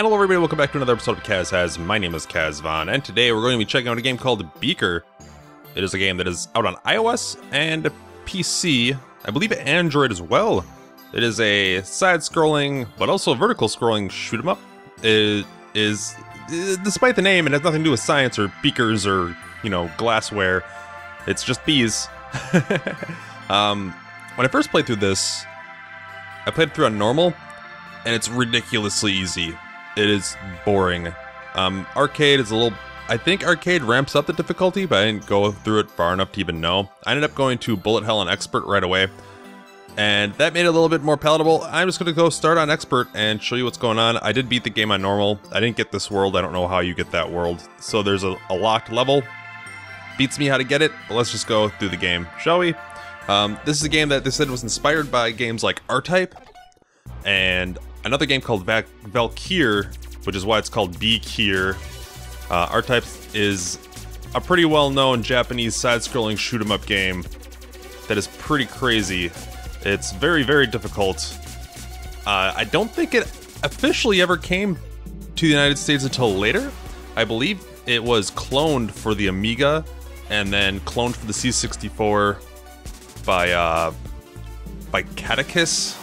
Hello everybody, welcome back to another episode of Kaz Has. My name is Kaz Von, and today we're going to be checking out a game called Beekyr. It is a game that is out on iOS and PC, I believe Android as well. It is a side-scrolling, but also vertical-scrolling shoot-'em-up. It is, despite the name, it has nothing to do with science or beakers or, you know, glassware. It's just bees. When I first played through this, I played it through on normal, and it's ridiculously easy. It is boring. Arcade is a little... I think Arcade ramps up the difficulty, but I didn't go through it far enough to even know. I ended up going to Bullet Hell on Expert right away, and that made it a little bit more palatable. I'm just going to go start on Expert and show you what's going on. I did beat the game on normal. I didn't get this world. I don't know how you get that world. So there's a locked level. Beats me how to get it, but let's just go through the game, shall we? This is a game that they said was inspired by games like R-Type, and another game called Valkyr, which is why it's called Beekyr. R-Type is a pretty well-known Japanese side-scrolling shoot-'em-up game that is pretty crazy. It's very, very difficult. I don't think it officially ever came to the United States until later. I believe it was cloned for the Amiga, and then cloned for the C64 by Catechus,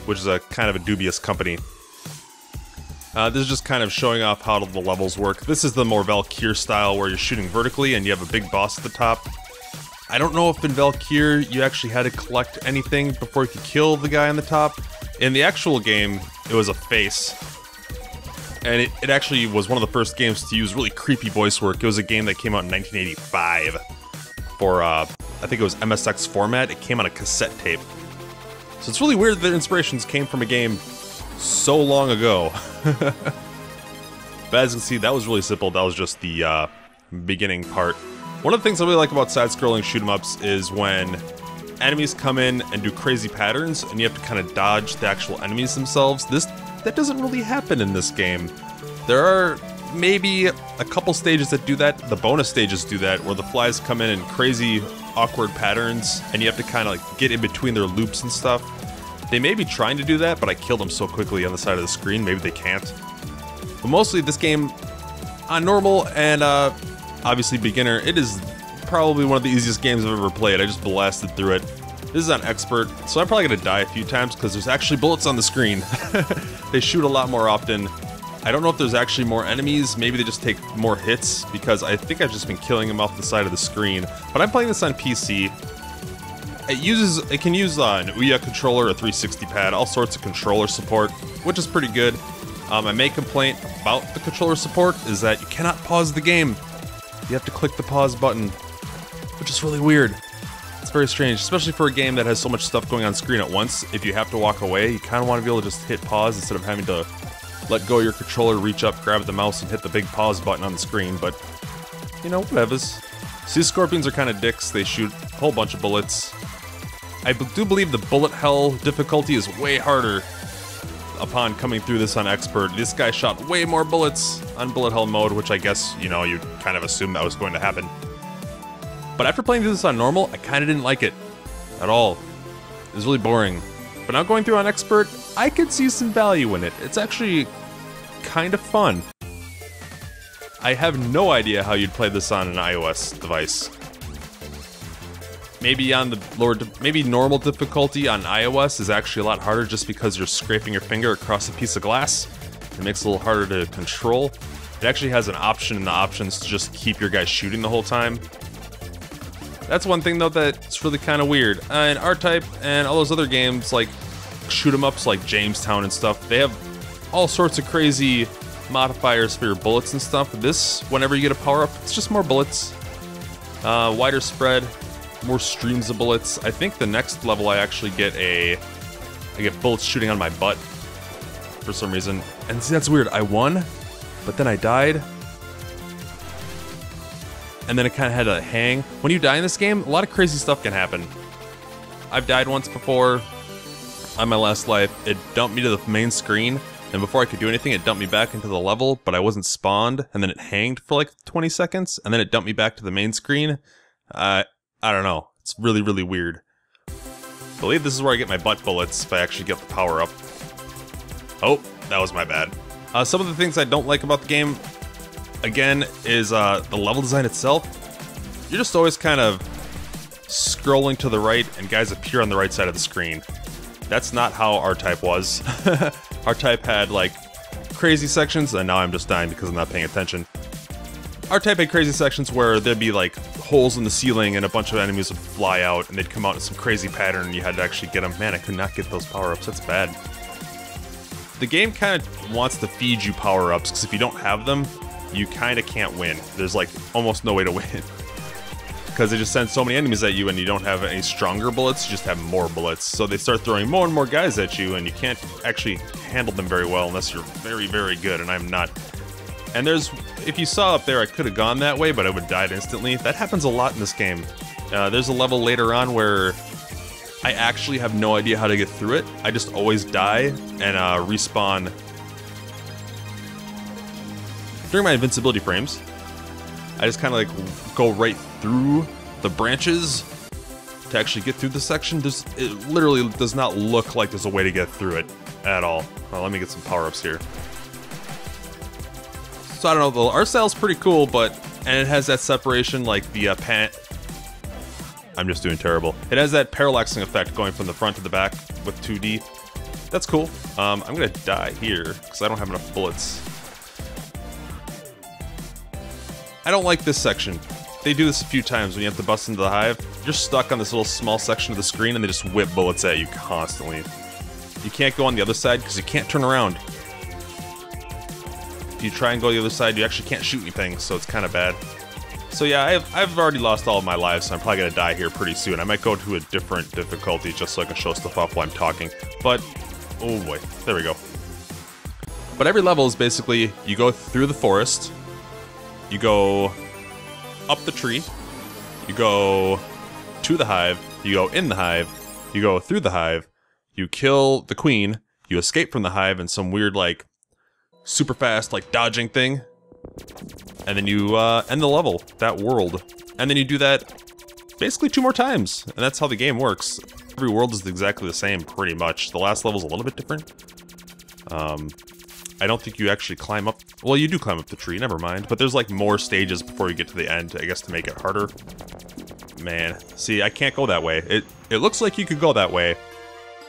which is a kind of a dubious company. This is just kind of showing off how the levels work. This is the more Valkyr style where you're shooting vertically and you have a big boss at the top. I don't know if in Valkyr you actually had to collect anything before you could kill the guy on the top. In the actual game, it was a face. And it actually was one of the first games to use really creepy voice work. It was a game that came out in 1985 for, I think it was MSX format. It came on a cassette tape. So it's really weird that inspirations came from a game so long ago. But as you can see, that was really simple. That was just the beginning part. One of the things I really like about side-scrolling shoot-'em-ups is when enemies come in and do crazy patterns, and you have to kind of dodge the actual enemies themselves. That doesn't really happen in this game. There are maybe a couple stages that do that. The bonus stages do that, where the flies come in crazy, awkward patterns, and you have to kind of like get in between their loops and stuff. They may be trying to do that, but I killed them so quickly on the side of the screen, maybe they can't. But mostly this game, on normal and obviously beginner, it is probably one of the easiest games I've ever played. I just blasted through it. This is on expert, so I'm probably going to die a few times because there's actually bullets on the screen. They shoot a lot more often. I don't know if there's actually more enemies. Maybe they just take more hits, because I think I've just been killing them off the side of the screen. But I'm playing this on PC. It can use an Ouya controller, a 360 pad, all sorts of controller support, which is pretty good. My main complaint about the controller support is that you cannot pause the game. You have to click the pause button, which is really weird. It's very strange, especially for a game that has so much stuff going on screen at once. If you have to walk away, you kind of want to be able to just hit pause instead of having to let go of your controller, reach up, grab the mouse, and hit the big pause button on the screen, but, you know, whatevers. Sea scorpions are kind of dicks. They shoot a whole bunch of bullets. I do believe the bullet hell difficulty is way harder upon coming through this on expert. This guy shot way more bullets on bullet hell mode, which I guess, you know, you kind of assume that was going to happen. But after playing through this on normal, I kind of didn't like it at all. It was really boring. But now going through on expert, I could see some value in it. It's actually kind of fun. I have no idea how you'd play this on an iOS device. Maybe on the lower, maybe normal difficulty on iOS is actually a lot harder just because you're scraping your finger across a piece of glass. It makes it a little harder to control. It actually has an option in the options to just keep your guy shooting the whole time. That's one thing though that's really kind of weird. And R-Type and all those other games like shoot-'em-ups like Jamestown and stuff, they have all sorts of crazy modifiers for your bullets and stuff. This, whenever you get a power-up, it's just more bullets. Wider spread, more streams of bullets. I think the next level I actually get I get bullets shooting on my butt for some reason. And see, that's weird. I won, but then I died. And then it kind of had to hang. When you die in this game, a lot of crazy stuff can happen. I've died once before on my last life. It dumped me to the main screen, and before I could do anything, it dumped me back into the level, but I wasn't spawned, and then it hanged for like 20 seconds, and then it dumped me back to the main screen. I don't know. It's really, really weird. I believe this is where I get my butt bullets if I actually get the power up. Oh, that was my bad. Some of the things I don't like about the game, again, is the level design itself. You're just always kind of scrolling to the right and guys appear on the right side of the screen. That's not how R-Type was. R-Type had like crazy sections, and now I'm just dying because I'm not paying attention. R-Type had crazy sections where there'd be like holes in the ceiling and a bunch of enemies would fly out and they'd come out in some crazy pattern and you had to actually get them. Man, I could not get those power-ups, that's bad. The game kind of wants to feed you power-ups because if you don't have them, you kind of can't win. There's like almost no way to win. Because they just send so many enemies at you and you don't have any stronger bullets, you just have more bullets. So they start throwing more and more guys at you and you can't actually handle them very well unless you're very, very good, and I'm not. And there's, if you saw up there, I could have gone that way, but I would have died instantly. That happens a lot in this game. There's a level later on where I actually have no idea how to get through it. I just always die and respawn during my invincibility frames. I just kind of like go right through the branches to actually get through the section. It literally does not look like there's a way to get through it at all. Well, let me get some power-ups here. So I don't know, the art style's pretty cool, and it has that separation like the I'm just doing terrible. It has that parallaxing effect going from the front to the back with 2D. That's cool. I'm gonna die here because I don't have enough bullets. I don't like this section. They do this a few times when you have to bust into the hive. You're stuck on this little small section of the screen and they just whip bullets at you constantly. You can't go on the other side because you can't turn around. If you try and go the other side, you actually can't shoot anything, so it's kind of bad. So yeah, I've already lost all of my lives, so I'm probably gonna die here pretty soon. I might go to a different difficulty just so I can show stuff off while I'm talking. But, oh boy, there we go. But every level is basically, you go through the forest, you go up the tree, you go to the hive, you go in the hive, you go through the hive, you kill the queen, you escape from the hive in some weird, like, super fast, like, dodging thing. And then you end the level, that world. And then you do that basically 2 more times. And that's how the game works. Every world is exactly the same, pretty much. The last level's a little bit different. I don't think you actually climb up... Well, you do climb up the tree, never mind. But there's, like, more stages before you get to the end, I guess, to make it harder. Man, see, I can't go that way. It looks like you could go that way,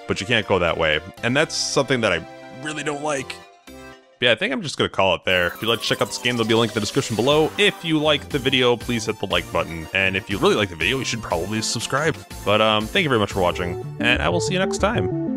but you can't go that way. And that's something that I really don't like. Yeah, I think I'm just gonna call it there. If you'd like to check out this game, there'll be a link in the description below. If you like the video, please hit the like button. And if you really like the video, you should probably subscribe. But thank you very much for watching, and I will see you next time.